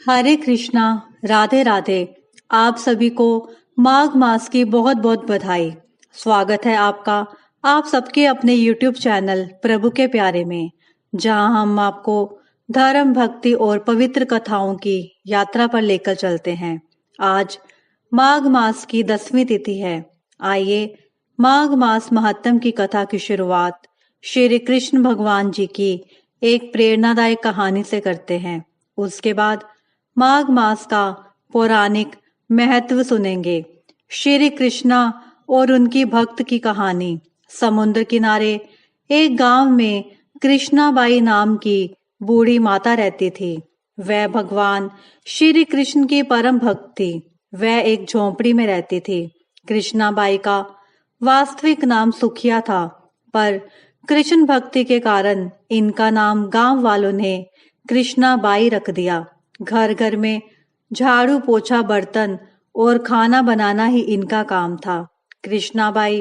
हरे कृष्णा। राधे राधे। आप सभी को माघ मास की बहुत बहुत बधाई। स्वागत है आपका आप सबके अपने YouTube चैनल प्रभु के प्यारे में, जहां हम आपको धर्म, भक्ति और पवित्र कथाओं की यात्रा पर लेकर चलते हैं। आज माघ मास की 10वीं तिथि है। आइए माघ मास महात्म की कथा की शुरुआत श्री कृष्ण भगवान जी की एक प्रेरणादायक कहानी से करते हैं। उसके बाद माघ मास का पौराणिक महत्व सुनेंगे। श्री कृष्णा और उनकी भक्त की कहानी। समुद्र किनारे एक गांव में कृष्णाबाई नाम की बूढ़ी माता रहती थी। वह भगवान श्री कृष्ण की परम भक्त थी। वह एक झोंपड़ी में रहती थी। कृष्णाबाई का वास्तविक नाम सुखिया था, पर कृष्ण भक्ति के कारण इनका नाम गांव वालों ने कृष्णाबाई रख दिया। घर घर में झाड़ू पोछा, बर्तन और खाना बनाना ही इनका काम था। कृष्णाबाई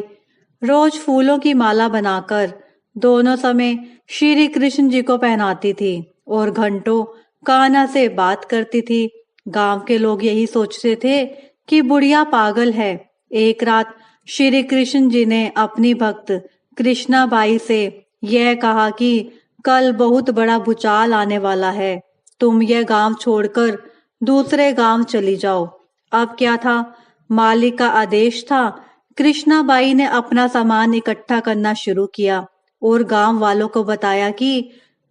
रोज फूलों की माला बनाकर दोनों समय श्री कृष्ण जी को पहनाती थी और घंटों कान्हा से बात करती थी। गांव के लोग यही सोचते थे कि बुढ़िया पागल है। एक रात श्री कृष्ण जी ने अपनी भक्त कृष्णाबाई से यह कहा कि कल बहुत बड़ा भूचाल आने वाला है, तुम यह गांव छोड़कर दूसरे गांव चली जाओ। अब क्या था, मालिक का आदेश था। कृष्णाबाई ने अपना सामान इकट्ठा करना शुरू किया और गांव वालों को बताया कि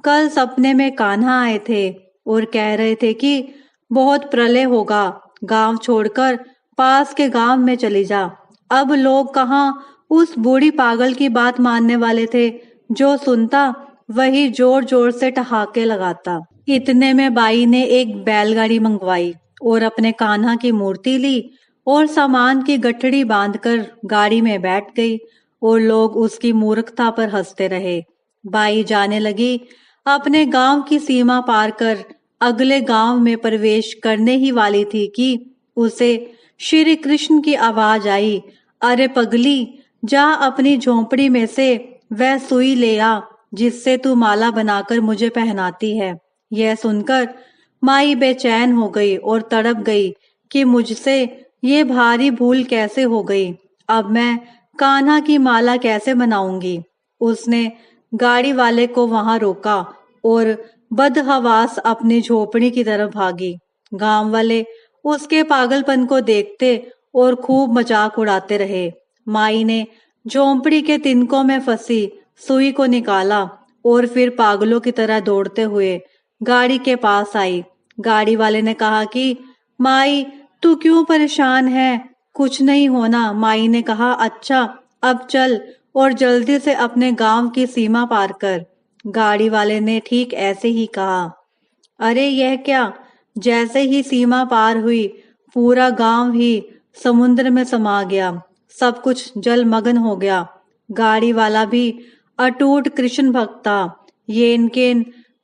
कल सपने में कान्हा आए थे और कह रहे थे कि बहुत प्रलय होगा, गांव छोड़कर पास के गांव में चली जा। अब लोग कहाँ उस बूढ़ी पागल की बात मानने वाले थे। जो सुनता वही जोर जोर से ठहाके लगाता। इतने में बाई ने एक बैलगाड़ी मंगवाई और अपने कान्हा की मूर्ति ली और सामान की गठड़ी बांधकर गाड़ी में बैठ गई और लोग उसकी मूर्खता पर हंसते रहे। बाई जाने लगी। अपने गांव की सीमा पार कर अगले गांव में प्रवेश करने ही वाली थी कि उसे श्री कृष्ण की आवाज आई, अरे पगली, जा अपनी झोंपड़ी में से वह सुई ले आ जिससे तू माला बनाकर मुझे पहनाती है। यह सुनकर माई बेचैन हो गई और तड़प गई कि मुझसे ये भारी भूल कैसे हो गई। अब मैं कान्हा की माला कैसे बनाऊंगी। उसने गाड़ी वाले को वहां रोका और बदहवास अपनी झोपड़ी की तरफ भागी। गांव वाले उसके पागलपन को देखते और खूब मजाक उड़ाते रहे। माई ने झोंपड़ी के तिनकों में फंसी सुई को निकाला और फिर पागलों की तरह दौड़ते हुए गाड़ी के पास आई। गाड़ी वाले ने कहा कि माई, तू क्यों परेशान है, कुछ नहीं होना। माई ने कहा, अच्छा अब चल और जल्दी से अपने गांव की सीमा पार कर। गाड़ी वाले ने ठीक ऐसे ही कहा। अरे यह क्या, जैसे ही सीमा पार हुई पूरा गांव ही समुद्र में समा गया। सब कुछ जलमग्न हो गया। गाड़ी वाला भी अटूट कृष्ण भक्त था। ये इनके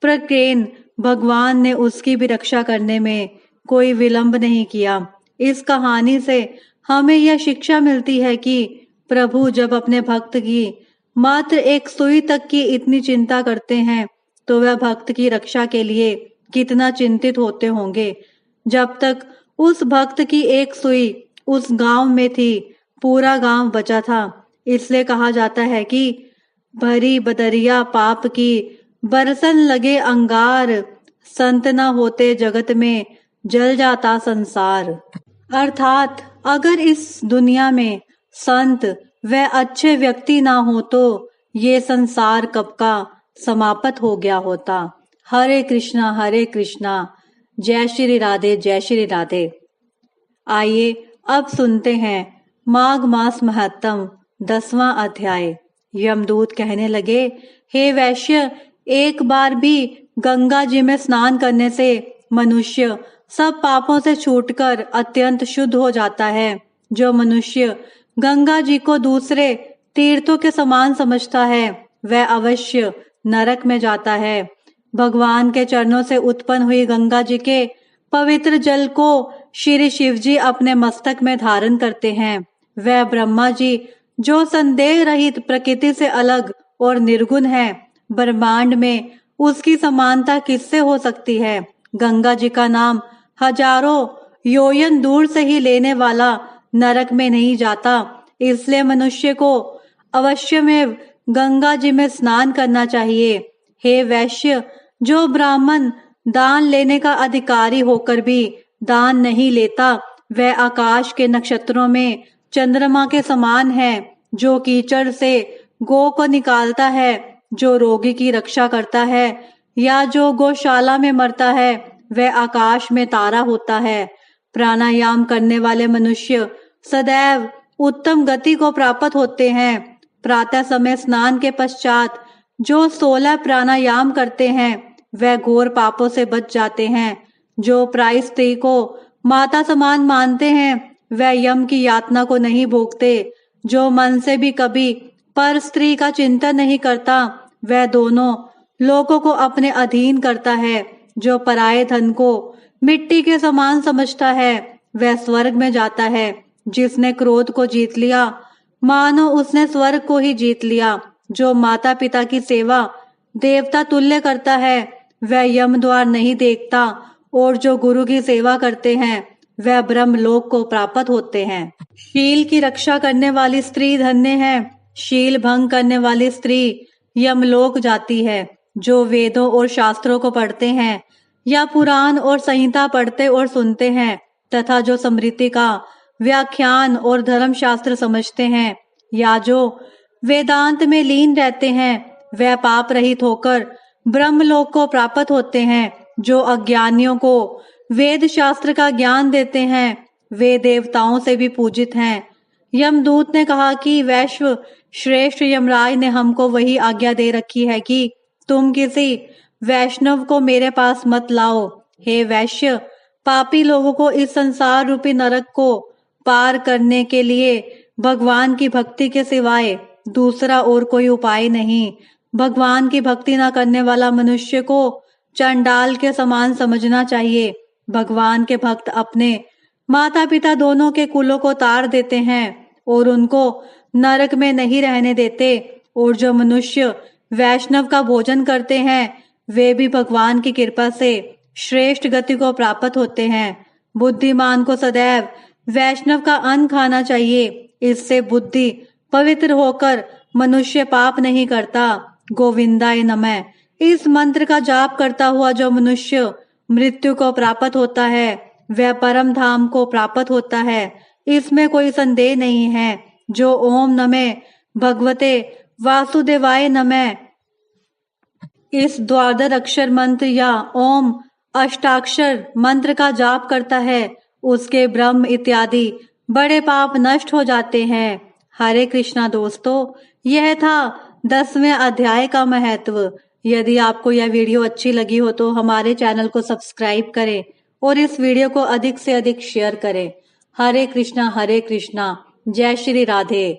प्रकेन भगवान ने उसकी भी रक्षा करने में कोई विलंब नहीं किया। इस कहानी से हमें यह शिक्षा मिलती है कि प्रभु जब अपने भक्त की मात्र एक सुई तक की इतनी चिंता करते हैं तो वह भक्त की रक्षा के लिए कितना चिंतित होते होंगे। जब तक उस भक्त की एक सुई उस गांव में थी, पूरा गांव बचा था। इसलिए कहा जाता है कि भरी बदरिया पाप की बरसन लगे अंगार, संत न होते जगत में जल जाता संसार। अर्थात अगर इस दुनिया में संत व अच्छे व्यक्ति ना हो तो ये संसार कब का समाप्त हो गया होता। हरे कृष्णा, जय श्री राधे, जय श्री राधे। आइए अब सुनते हैं माघ मास महात्म 10वां अध्याय। यमदूत कहने लगे, हे वैश्य, एक बार भी गंगा जी में स्नान करने से मनुष्य सब पापों से छूटकर अत्यंत शुद्ध हो जाता है। जो मनुष्य गंगा जी को दूसरे तीर्थों के समान समझता है वह अवश्य नरक में जाता है। भगवान के चरणों से उत्पन्न हुई गंगा जी के पवित्र जल को श्री शिव जी अपने मस्तक में धारण करते हैं। वह ब्रह्मा जी जो संदेह रहित प्रकृति से अलग और निर्गुण है, ब्रह्मांड में उसकी समानता किससे हो सकती है। गंगा जी का नाम हजारों योजन दूर से ही लेने वाला नरक में नहीं जाता। इसलिए मनुष्य को अवश्य में गंगा जी में स्नान करना चाहिए। हे वैश्य, जो ब्राह्मण दान लेने का अधिकारी होकर भी दान नहीं लेता, वह आकाश के नक्षत्रों में चंद्रमा के समान है। जो कीचड़ से गौ को निकालता है, जो रोगी की रक्षा करता है, या जो गौशाला में मरता है, वह आकाश में तारा होता है। प्राणायाम करने वाले मनुष्य सदैव उत्तम गति को प्राप्त होते हैं। प्रातः समय स्नान के पश्चात जो 16 प्राणायाम करते हैं, वह घोर पापों से बच जाते हैं। जो प्राय स्त्री को माता समान मानते हैं, वह यम की यातना को नहीं भोगते। जो मन से भी कभी पर स्त्री का चिंतन नहीं करता, वह दोनों लोगों को अपने अधीन करता है। जो पराये धन को मिट्टी के समान समझता है, वह स्वर्ग में जाता है। जिसने क्रोध को जीत लिया, मानो उसने स्वर्ग को ही जीत लिया। जो माता पिता की सेवा देवता तुल्य करता है, वह यम द्वार नहीं देखता, और जो गुरु की सेवा करते हैं, वह ब्रह्मलोक को प्राप्त होते हैं। शील की रक्षा करने वाली स्त्री धन्य है। शील भंग करने वाली स्त्री यमलोक जाती है। जो वेदों और शास्त्रों को पढ़ते हैं, या पुराण और संहिता पढ़ते और सुनते हैं, तथा जो स्मृति का व्याख्यान और धर्मशास्त्र समझते हैं, या जो वेदांत में लीन रहते हैं, वह पाप रहित होकर ब्रह्मलोक को प्राप्त होते हैं। जो अज्ञानियों को वेद शास्त्र का ज्ञान देते हैं, वे देवताओं से भी पूजित हैं। यमदूत ने कहा कि वैश्व श्रेष्ठ यमराज ने हमको वही आज्ञा दे रखी है कि तुम किसी वैष्णव को मेरे पास मत लाओ। हे वैश्य, पापी लोगों को इस संसार रूपी नरक को पार करने के लिए भगवान की भक्ति के सिवाय दूसरा और कोई उपाय नहीं। भगवान की भक्ति न करने वाला मनुष्य को चंडाल के समान समझना चाहिए। भगवान के भक्त अपने माता पिता दोनों के कुलों को तार देते हैं और उनको नरक में नहीं रहने देते। और जो मनुष्य वैष्णव का भोजन करते हैं, वे भी भगवान की कृपा से श्रेष्ठ गति को प्राप्त होते हैं। बुद्धिमान को सदैव वैष्णव का अन्न खाना चाहिए। इससे बुद्धि पवित्र होकर मनुष्य पाप नहीं करता। गोविंदाय नमः। इस मंत्र का जाप करता हुआ जो मनुष्य मृत्यु को प्राप्त होता है, वह परम धाम को प्राप्त होता है। इसमें कोई संदेह नहीं है। जो ओम नमः भगवते वासुदेवाय नमः इस द्वादश अक्षर मंत्र या ओम अष्टाक्षर मंत्र का जाप करता है, उसके ब्रह्म इत्यादि बड़े पाप नष्ट हो जाते हैं। हरे कृष्णा दोस्तों, यह था 10वें अध्याय का महत्व। यदि आपको यह वीडियो अच्छी लगी हो तो हमारे चैनल को सब्सक्राइब करें और इस वीडियो को अधिक से अधिक शेयर करें। हरे कृष्णा जय श्री राधे।